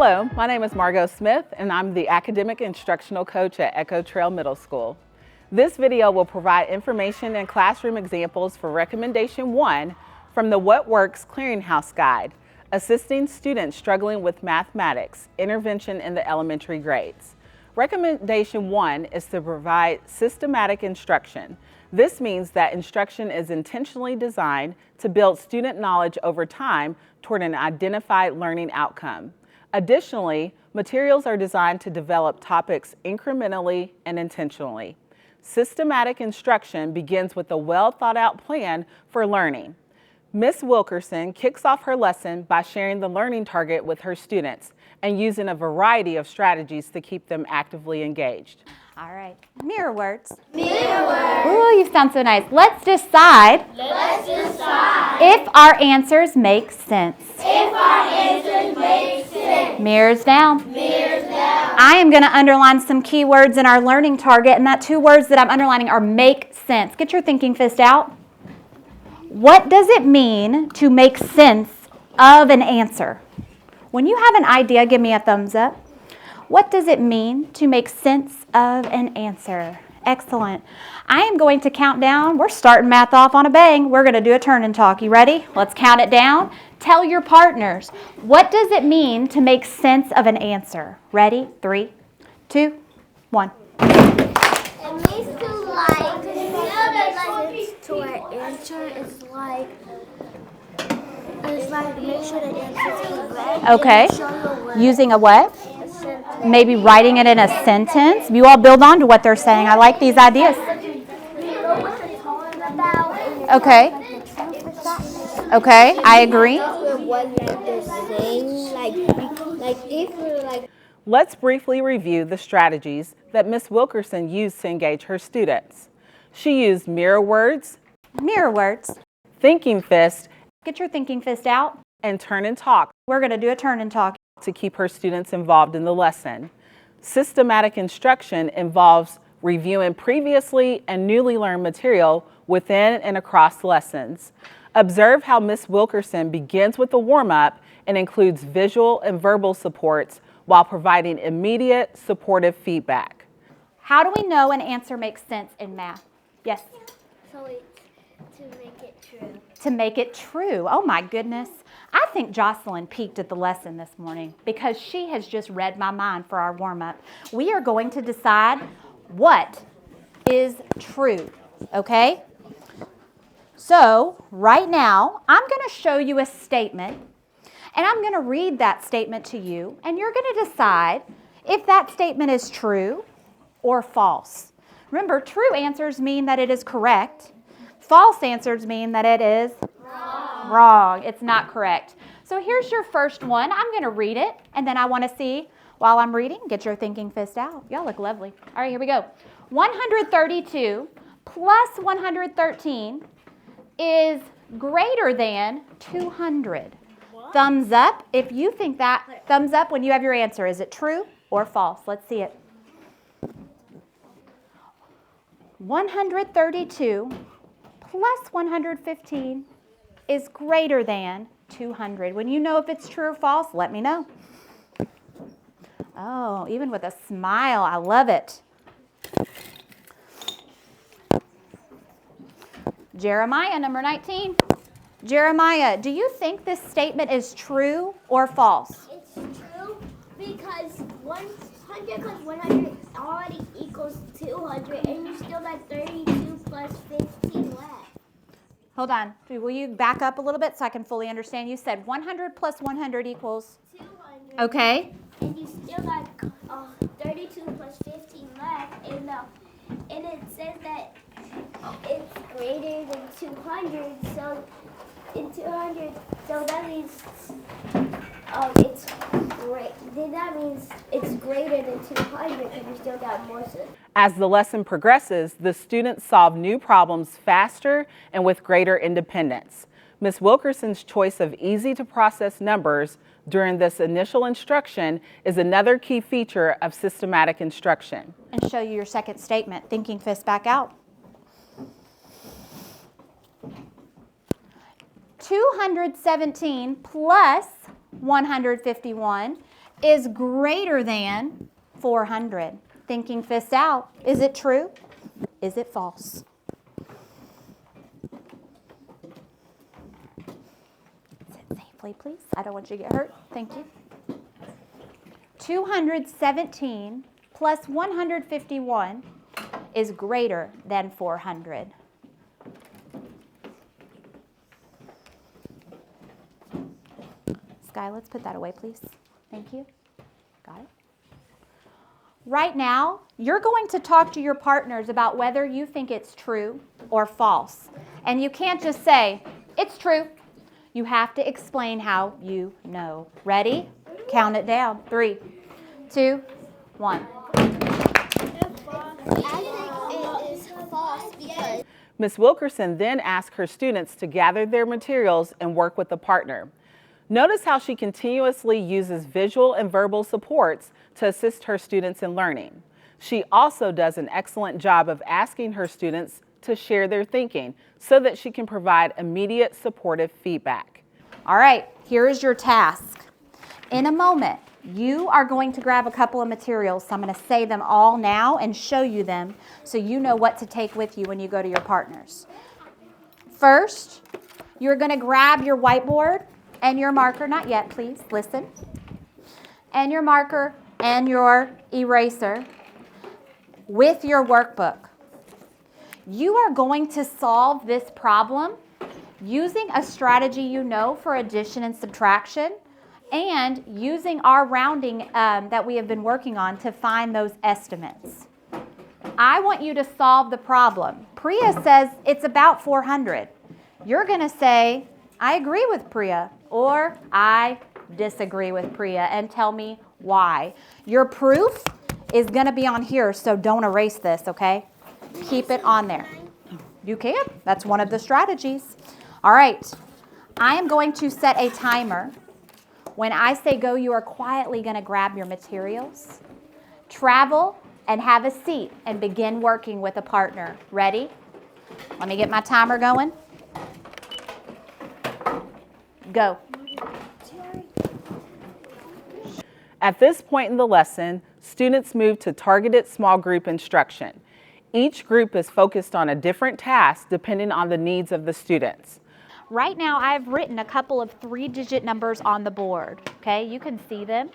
Hello, my name is Margot Smith, and I'm the Academic Instructional Coach at Echo Trail Middle School. This video will provide information and classroom examples for Recommendation 1 from the What Works Clearinghouse Guide, assisting students struggling with mathematics, intervention in the elementary grades. Recommendation 1 is to provide systematic instruction. This means that instruction is intentionally designed to build student knowledge over time toward an identified learning outcome. Additionally, materials are designed to develop topics incrementally and intentionally. Systematic instruction begins with a well-thought-out plan for learning. Ms. Wilkerson kicks off her lesson by sharing the learning target with her students and using a variety of strategies to keep them actively engaged. All right, mirror words. Mirror words. Ooh, you sound so nice. Let's decide if our answers make sense. If our answers make sense. Mirrors down. Mirrors down. I am going to underline some key words in our learning target, and that two words that I'm underlining are make sense. Get your thinking fist out. What does it mean to make sense of an answer? When you have an idea, give me a thumbs up. What does it mean to make sense of an answer? Excellent. I am going to count down. We're starting math off on a bang. We're going to do a turn and talk. You ready? Let's count it down. Tell your partners, what does it mean to make sense of an answer? Ready? 3, 2, 1. It means to to our answer is like make sure the answer is correct. Okay. Using a what? Maybe writing it in a sentence. You all build on to what they're saying. I like these ideas. Okay. Okay, I agree. Let's briefly review the strategies that Ms. Wilkerson used to engage her students. She used mirror words, thinking fist, get your thinking fist out, and turn and talk. We're going to do a turn and talk to keep her students involved in the lesson. Systematic instruction involves reviewing previously and newly learned material within and across lessons. Observe how Ms. Wilkerson begins with a warm-up and includes visual and verbal supports while providing immediate supportive feedback. How do we know an answer makes sense in math? Yes? So it's to make it true. To make it true. Oh my goodness. I think Jocelyn peaked at the lesson this morning because she has just read my mind for our warm-up. We are going to decide what is true, okay? So right now, I'm going to show you a statement, and I'm going to read that statement to you, and you're going to decide if that statement is true or false. Remember, true answers mean that it is correct. False answers mean that it is wrong. It's not correct. So here's your first one. I'm going to read it, and then I want to see, while I'm reading, get your thinking fist out. Y'all look lovely. All right, here we go. 132 plus 113 is greater than 200. What? Thumbs up if you think that. Thumbs up when you have your answer. Is it true or false? Let's see it. 132 plus 115 is greater than 200. When you know if it's true or false, let me know. Oh, even with a smile, I love it. Jeremiah, number 19. Jeremiah, do you think this statement is true or false? It's true because 100 plus 100 already equals 200, and you still got 32 plus 15 left. Hold on. Will you back up a little bit so I can fully understand? You said 100 plus 100 equals? 200. Okay. And you still got 32 plus 15 left, and it says that it's greater than 200, so in 200, so that means it's great. Then that means it's greater than 200 because you still got more. As the lesson progresses, the students solve new problems faster and with greater independence. Ms. Wilkerson's choice of easy-to-process numbers during this initial instruction is another key feature of systematic instruction. And show you your second statement. Thinking fist back out. 217 plus 151 is greater than 400. Thinking fists out. Is it true? Is it false? Sit safely, please. I don't want you to get hurt. Thank you. 217 plus 151 is greater than 400. Sky, let's put that away, please. Thank you. Got it. Right now, you're going to talk to your partners about whether you think it's true or false. And you can't just say, it's true. You have to explain how you know. Ready? Count it down. 3, 2, 1. I think it is false because Ms. Wilkerson then asked her students to gather their materials and work with a partner. Notice how she continuously uses visual and verbal supports to assist her students in learning. She also does an excellent job of asking her students to share their thinking so that she can provide immediate supportive feedback. All right, here is your task. In a moment, you are going to grab a couple of materials. So I'm going to say them all now and show you them so you know what to take with you when you go to your partners. First, you're going to grab your whiteboard and your marker. Not yet, please. Listen. And your marker and your eraser with your workbook. You are going to solve this problem using a strategy you know for addition and subtraction, and using our rounding that we have been working on to find those estimates. I want you to solve the problem. Priya says it's about 400. You're going to say, I agree with Priya, or I disagree with Priya, and tell me why. Your proof is going to be on here, so don't erase this, okay? Keep it on there. You can. That's one of the strategies. All right. I am going to set a timer. When I say go, you are quietly going to grab your materials, travel, and have a seat and begin working with a partner. Ready? Let me get my timer going. Go. At this point in the lesson, students move to targeted small group instruction. Each group is focused on a different task depending on the needs of the students. Right now, I've written a couple of 3-digit numbers on the board. Okay, you can see them.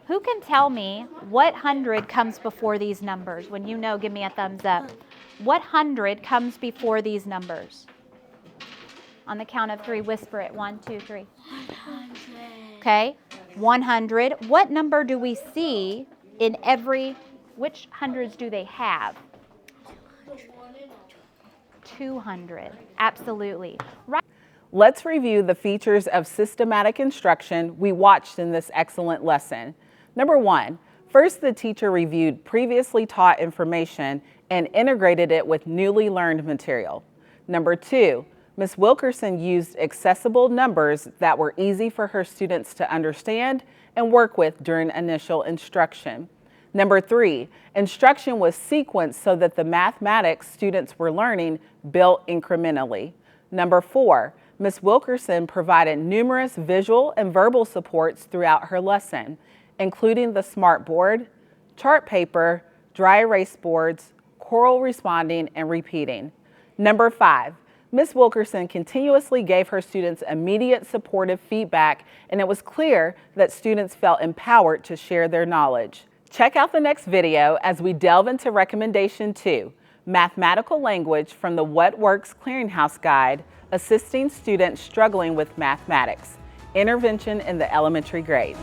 Who can tell me what 100 comes before these numbers? When you know, give me a thumbs up. What 100 comes before these numbers? On the count of 3, whisper it. 1, 2, 3. 100. Okay, 100. What number do we see in every, which hundreds do they have? 200. Absolutely. Right. Let's review the features of systematic instruction we watched in this excellent lesson. Number 1, first the teacher reviewed previously taught information and integrated it with newly learned material. Number 2, Ms. Wilkerson used accessible numbers that were easy for her students to understand and work with during initial instruction. Number 3, instruction was sequenced so that the mathematics students were learning built incrementally. Number 4, Ms. Wilkerson provided numerous visual and verbal supports throughout her lesson, including the smart board, chart paper, dry erase boards, choral responding, and repeating. Number 5, Ms. Wilkerson continuously gave her students immediate supportive feedback, and it was clear that students felt empowered to share their knowledge. Check out the next video as we delve into recommendation 2, Mathematical Language from the What Works Clearinghouse Guide, Assisting Students Struggling with Mathematics, Intervention in the Elementary Grades.